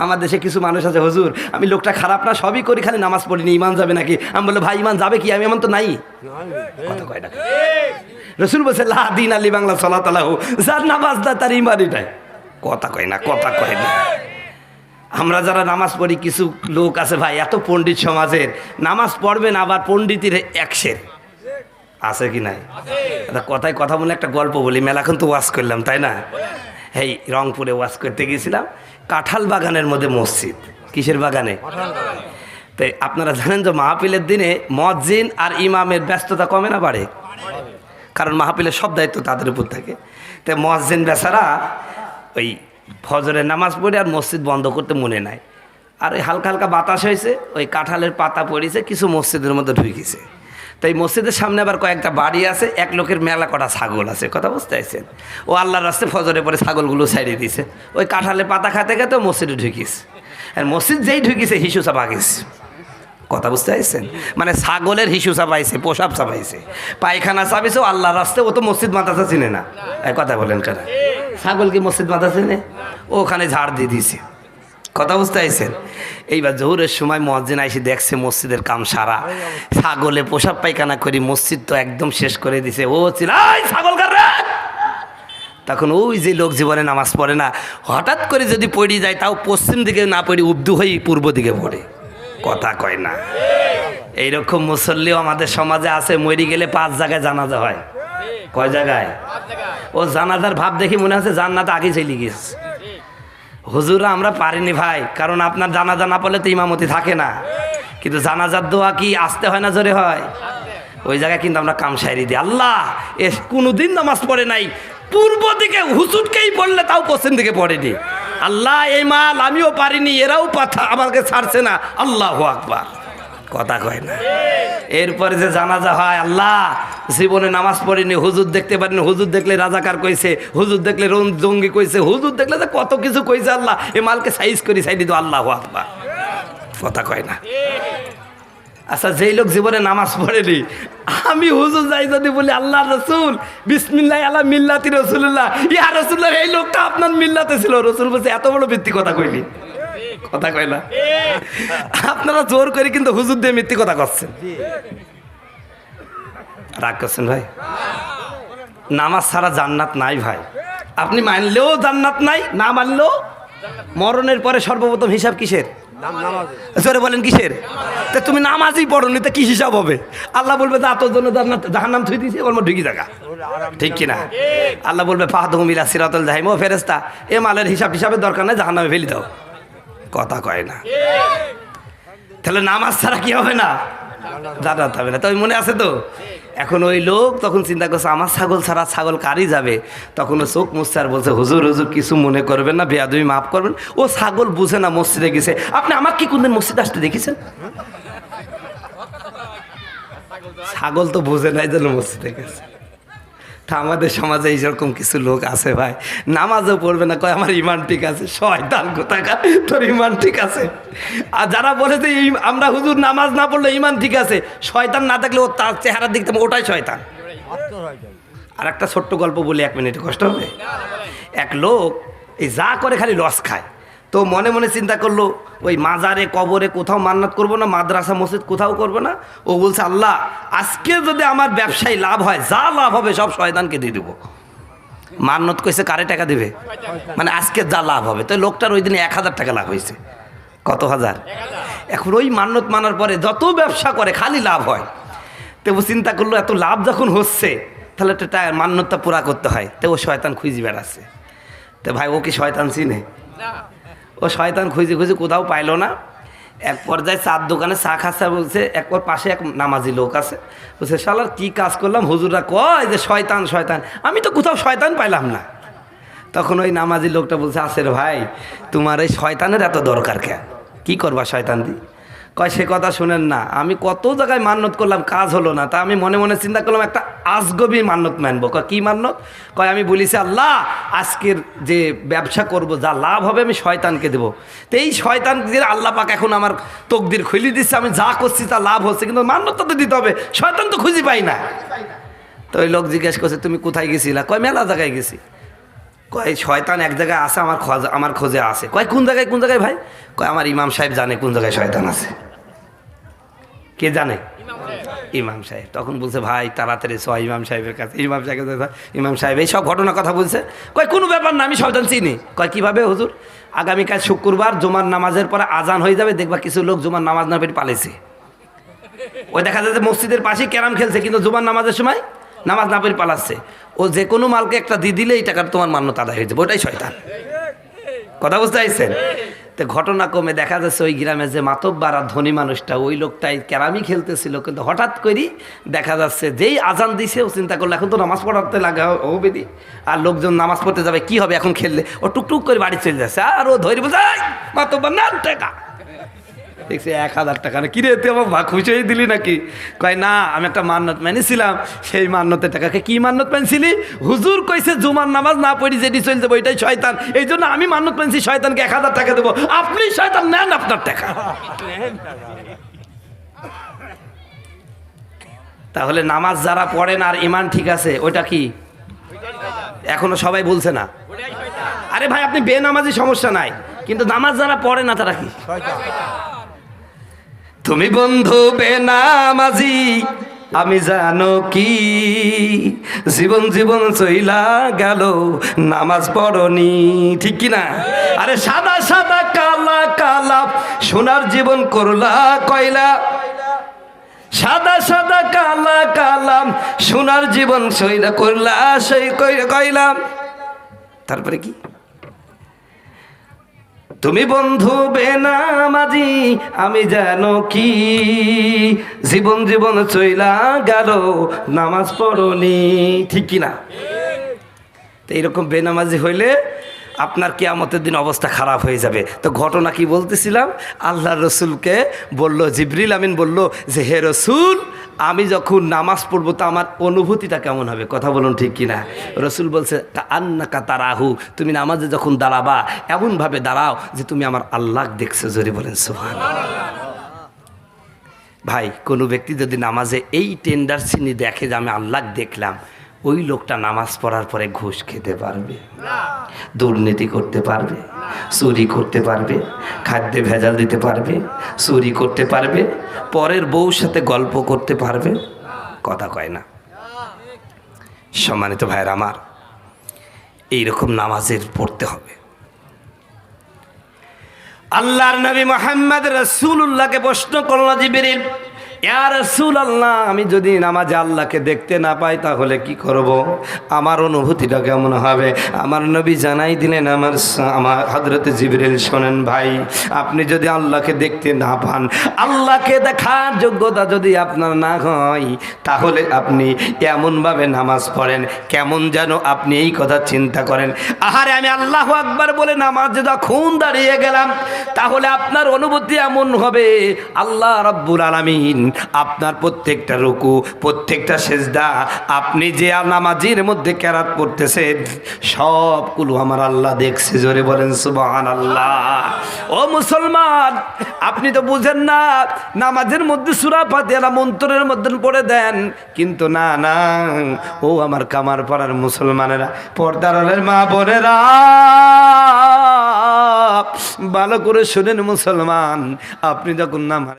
আমার দেশে কিছু মানুষ আছে, হুজুর আমি লোকটা খারাপ না, সবই করি, খালি নামাজ পড়িনি, ইমান যাবে নাকি? আমি বললো ভাই ইমান যাবে কি, আমি এমন তো নাই। কথা কয় না, রসুল বলছে লা দিন আলী বাংলা সলাতালাহু, যার নামাজ দা তার ইমানই নাই। কথা কয় না, কথা কয় না। আমরা যারা নামাজ পড়ি, কিছু লোক আছে ভাই এত পণ্ডিত সমাজের, নামাজ পড়বেন আবার পণ্ডিতের একশের আছে কি নাই? কথায় কথা বলে একটা গল্প বলি, মেলাখন তো ওয়াজ করলাম তাই না? এই রংপুরে ওয়াজ করতে গিয়েছিলাম, কাঁঠাল বাগানের মধ্যে মসজিদ। কিসের বাগানে? তাই আপনারা জানেন যে মাহফিলের দিনে মুয়াজ্জিন আর ইমামের ব্যস্ততা কমে না বাড়ে? কারণ মাহফিলের সব দায়িত্ব তাদের উপর থাকে। তাই মুয়াজ্জিন বেচারা ওই ফজরের নামাজ পড়ে আর মসজিদ বন্ধ করতে মনে নাই, আর ওই হালকা হালকা বাতাস হয়েছে, ওই কাঁঠালের পাতা পড়েছে, কিছু মসজিদের মধ্যে ঢুকেছে। তাই মসজিদের সামনে আবার কয়েকটা বাড়ি আছে, এক লোকের মেলা কটা ছাগল আছে। কথা বুঝতে পারছেন? ও আল্লাহর রাস্তায় ফজরে পরে ছাগলগুলো ছাড়িয়ে দিয়েছে, ওই কাঁঠালের পাতা খাতে খেতে মসজিদে ঢুকিয়েছে। আর মসজিদ যেই ঢুকিয়েছে হিসু চাপা গেছে। কথা বুঝতে পারছেন? মানে ছাগলের হিসু চাপাইছে, পোশাব চাপাইছে, পায়খানা চাপিয়েছে। ও আল্লাহর রাস্তায়, ও তো মসজিদ মাদ্রাসা চিনে না। কথা বলেন কেন? ছাগল কি মসজিদ মাদ্রাসা চিনে? ও ওখানে ঝাড় দিয়ে দিয়েছে। কথা বুঝতে পারছেন? এইবার জোহরের সময় মুয়াজ্জিন আইসে দেখছে মসজিদের কাম সারা, ছাগলে পোশাক পায়খানা করি মসজিদ তো একদম শেষ করে দিছে। ও চিল্লায় ছাগল কার রে? তখন ওই যে লোক জীবনে নামাজ পড়ে না, হঠাৎ করে যদি পড়ে যায়, তাও পশ্চিম দিকে না পড়ে উর্দু হয়ে পূর্ব দিকে পড়ে। কথা কয় না? এইরকম মুসল্লিও আমাদের সমাজে আছে, মরে গেলে 5 জায়গায় জানাজা হয়। কয় জায়গায়? ও জানাজার ভাব দেখি মনে হচ্ছে জান্নাতে আগে চলে গেছে। হুজুরা আমরা পারিনি ভাই, কারণ আপনার জানাজা না পড়লে তো ইমামতি থাকে না। কিন্তু জানাজার দোয়া কি আসতে হয় না জোরে হয়? ওই জায়গায় কিন্তু আমরা কাম সাইরি দিই। আল্লাহ এ কোনোদিন নামাজ পড়ে নাই, পূর্ব দিকে হুজুরকেই পড়লে তাও পশ্চিম দিকে পড়েনি। আল্লাহ এই মাল আমিও পারিনি, এরাও পাথা আমাকে ছাড়ছে না। আল্লাহু আকবার। কথা কয় না? এরপরে যে জানাজা হয়, আল্লাহ জীবনে নামাজ পড়িনি, হুজুর দেখতে পারিনি, হুজুর দেখলে রাজাকার কইছে, হুজুর দেখলে জঙ্গি কইছে, হুজুর দেখলে যে কত কিছু কইছে। আল্লাহ এ মালকে সাইজ করি সাইডি তো। আল্লাহু আকবার। কথা কয় না? আচ্ছা যেই লোক জীবনে নামাজ পড়েনি, আমি হুজুর যাই যদি বলি আল্লাহ রসুল বিসমিল্লাহ আলা মিল্লাতি রসুল্লাহ, ইয়া রসুল্লাহ এই লোকটা আপনার মিল্লাতে ছিল। রসুল বলছে এত বড় মিথ্যি কথা কইলি। কথা কয় না? আপনারা জোর করে কিন্তু হুজুর দিয়ে মিথ্যি কথা করছেন। রাগ করছেন ভাই? নামাজ ছাড়া জান্নাত নাই ভাই। আপনি মানলেও জান্নাত নাই, না মানলেও। মরণের পরে সর্বপ্রথম হিসাব কিসের? জোরে বলেন কিসের? তা তুমি নামাজই পড়নি, তা কি হিসাব হবে? আল্লাহ বলবে যা তোর জন্য জাহান্নাম থুই দিয়েছি, বলবো ঢুকি জায়গা। ঠিক কিনা? আল্লাহ বলবে ফাহাদুহুম ইলা সিরাতুল জাহিম, ও ফেরেশতা এ মালের হিসাব হিসাবের দরকার নাই, জাহান্নামে ফেলে দাও। কথা কয় না? তাহলে নামাজ ছাড়া কি হবে না? জান্নাত হবে না। তো ওই মনে আছে তো? এখন ওই লোক তখন চিন্তা করছে আমার ছাগল ছাড়া ছাগল কারই যাবে। তখন ও চোখ মুছছে আর বলছে হুজুর হুজুর কিছু মনে করবেন না, বেয়াদবি মাফ করবেন। ও ছাগল বুঝে না, মসজিদে গেছে। আপনি আমাকে কি কোনদিন মসজিদে আসতে দেখেছেন? ছাগল তো বুঝে নাই যেন মসজিদে গেছে। তা আমাদের সমাজে এইরকম কিছু লোক আছে ভাই, নামাজও পড়বে না, কয় আমার ইমান ঠিক আছে। শয়তান কোথাকার, তোর ইমান ঠিক আছে? আর যারা বলে যে আমরা হুজুর নামাজ না পড়লে ইমান ঠিক আছে, শয়তান না থাকলে ও তার চেহারা দেখতে ওটাই শয়তান। আর একটা ছোট্ট গল্প বলি, 1 মিনিটে কষ্ট হবে? এক লোক এই যা করে খালি রস খায়, তো মনে মনে চিন্তা করলো ওই মাজারে কবরে কোথাও মান্নাত করবো না, মাদ্রাসা মসজিদ কোথাও করবো না। ও বলছে আল্লাহ আজকে যদি আমার ব্যবসায় লাভ হয়, যা লাভ হবে সব শয়তানকে দিয়ে দেবো। মান্নত কইছে কারে টাকা দিবে? মানে আজকে যা লাভ হবে। তো লোকটার ওই দিনে 1000 টাকা লাভ হয়েছে। কত হাজার? এখন ওই মান্নত মানার পরে যত ব্যবসা করে খালি লাভ হয়। তো ও চিন্তা করলো এত লাভ যখন হচ্ছে তাহলে তো মান্যতটা পুরা করতে হয়। তো ও শয়তান খুঁজে বেড়াচ্ছে। তো ভাই ও কি শয়তান চিনে? ও শয়তান খুঁজে খুঁজে কোথাও পাইলো না। এক পর্যায়ে চার দোকানে চা খাচ্ছে, বলছে একবার পাশে এক নামাজি লোক আছে, বলছে শালার কি কাজ করলাম, হুজুররা কয় যে শয়তান শয়তান, আমি তো কোথাও শয়তান পাইলাম না। তখন ওই নামাজি লোকটা বলছে আছে রে ভাই, তোমার এই শয়তানের এত দরকার কে? কি করবা শয়তান দি? কয় সে কথা শুনেন না, আমি কত জায়গায় মান্যত করলাম, কাজ হলো না। তা আমি মনে মনে চিন্তা করলাম একটা আজগবি মান্যত মানবো। কয় কি মান্যত? কয় আমি বলিছি আল্লাহ আজকের যে ব্যবসা করব যা লাভ হবে আমি শয়তানকে দেবো। তো এই শয়তানকে আল্লাহ পাক এখন আমার তকদির খুলি দিচ্ছে, আমি যা করছি তা লাভ হচ্ছে, কিন্তু মান্যতটা তো দিতে হবে, শয়তান তো খুঁজে পাই না। তো ওই লোক জিজ্ঞেস করছে তুমি কোথায় গেছিলা? কয় মেলা জায়গায় গেছি। কয় শয়তান এক জায়গায় আছে, আমার খোঁজে আছে। কয় কোন জায়গায় ভাই? কয় আমার ইমাম সাহেব জানে কোন জায়গায় শয়তান আছে। কে জানে? ইমাম সাহেব। তখন বলছে ভাই তাড়াতাড়ি চ ইমাম সাহেবের কাছে। ইমাম সাহেব এই সব ঘটনা কথা বলছে। কয় কোনো ব্যাপার না, আমি শয়তান চিনি। কয় কিভাবে হুজুর? আগামীকাল শুক্রবার জুমার নামাজের পরে আজান হয়ে যাবে, দেখবা কিছু লোক জুমার নামাজ না পেয়ে পালিয়েছে। ওই দেখা যাচ্ছে মসজিদের পাশেই ক্যারাম খেলছে, কিন্তু জুমার নামাজের সময় নামাজ না পেয়ে পালাচ্ছে। ও যে কোনো মালকে একটা দিয়ে দিলে এই টাকার তোমার মান্যতা আদায় হয়ে যাবে, ওটাই শয়তান। কথা বুঝতে চাইছেন? তো ঘটনা কমে দেখা যাচ্ছে ওই গ্রামে যে মাতব্বার আর ধনী মানুষটা, ওই লোকটাই ক্যারামই খেলতেছিল, কিন্তু হঠাৎ করেই দেখা যাচ্ছে যেই আজান দিছে ও চিন্তা করলো এখন তো নামাজ পড়াতে লাগা হবে দি, আর লোকজন নামাজ পড়তে যাবে, কি হবে এখন খেললে? ও টুকটুক করে বাড়ি চলে যাচ্ছে। আর ও ধরে বলছে মাতব্বার না টাকা দেখছি 1000 টাকা। না কিরে তুই আমার খুশি হয়ে দিলি নাকি? কয় না, আমি একটা মান্নত মেনেছিলাম, সেই মান্নতের টাকাকে। কি মান্নত মেনেছিলি? হুজুর কইছে জুমার নামাজ না পড়ি যেটি চলে যাবো ওইটাই শয়তান, এই জন্য আমি মান্নত মেনেছি শয়তানকে 1000 টাকা দেবো। আপনি শয়তান, নেন আপনার টাকা। তাহলে নামাজ যারা পড়েন আর ইমান ঠিক আছে, ওইটা কি এখনো সবাই বলছে না? আরে ভাই আপনি বেনামাজি সমস্যা নাই, কিন্তু নামাজ যারা পড়ে না তারা কি? তুমি বন্ধু বেনামাজি আমি জানো কি, জীবন চইলা গেল নামাজ পড়নি, ঠিক কিনা? আরে সাদা সাদা কালা কালা সোনার জীবন করলা কয়লা, সাদা সাদা কালা কালা সোনার জীবন সইলা করলা সেই কয়লা। তারপরে কি? তুমি বন্ধু বেনামাজি আমি জানো কি, জীবন চইলা গেল নামাজ পড়নি, ঠিক কিনা? তো এইরকম বেনামাজি হইলে আপনার কিয়ামতের দিন অবস্থা খারাপ হয়ে যাবে। তো ঘটনা কি বলতেছিলাম, আল্লাহ রসুলকে বলল, জিবরিল আমিন বলল যে হে রসুল আমি যখন নামাজ পড়বো তো আমার অনুভূতিটা কেমন হবে? কথা বলুন ঠিক কিনা? রসুল বলছে আন্নাকা তারাহু, তুমি নামাজে যখন দাঁড়াবা এমনভাবে দাঁড়াও যে তুমি আমার আল্লাহ দেখছো। জোরে বলেন সুবহানাল্লাহ। ভাই কোনো ব্যক্তি যদি নামাজে এই টেন্ডারসিনি দেখে যে আমি আল্লাহ দেখলাম, ওই লোকটা নামাজ পড়ার পরে ঘুষ খেতে পারবে, দুর্নীতি করতে পারবে, চুরি করতে পারবে, খাদ্যে ভেজাল দিতে পারবে, চুরি করতে পারবে, পরের বউর সাথে গল্প করতে পারবে। কথা কয় না? সম্মানিত ভাইয়ের আমার, এইরকম নামাজের পড়তে হবে। আল্লাহর নবী মুহাম্মদ রাসূলুল্লাহকে প্রশ্ন করল জিবরিল, ইয়া রাসূলুল্লাহ আমি যদি নামাজে আল্লাহকে দেখতে না পাই তাহলে কি করব? আমার অনুভূতিটা কেমন হবে? আমার নবী জানাই দিলেন, আমার হযরত জিবরিল শোনেন ভাই, আপনি যদি আল্লাহকে দেখতে না পান, আল্লাহকে দেখার যোগ্যতা যদি আপনার না হয়, তাহলে আপনি এমনভাবে নামাজ পড়েন কেমন যেন আপনি এই কথা চিন্তা করেন, আহারে আমি আল্লাহু আকবার বলে নামাজে যখন দাঁড়িয়ে গেলাম, তাহলে আপনার অনুভূতি এমন হবে আল্লাহ রাব্বুল আলামিন আপনার প্রত্যেকটা রুকু, প্রত্যেকটা সেজদা, আপনি যে নামাজের মধ্যে কেরাত পড়তেছেন সবগুলো আমার আল্লাহ দেখছে। জোরে বলেন সুবহানাল্লাহ। ও মুসলমান, আপনি তো বুঝেন না, নামাজের মধ্যে সূরা ফাতিহা মন্ত্রের মধ্যে পড়ে দেন, কিন্তু না না, ও আমার কামার পাড়ার মুসলমানেরা, পর্দার আড়ালের মা বোনেরা, ভালো করে শুনেন মুসলমান, আপনি যখন নামাজ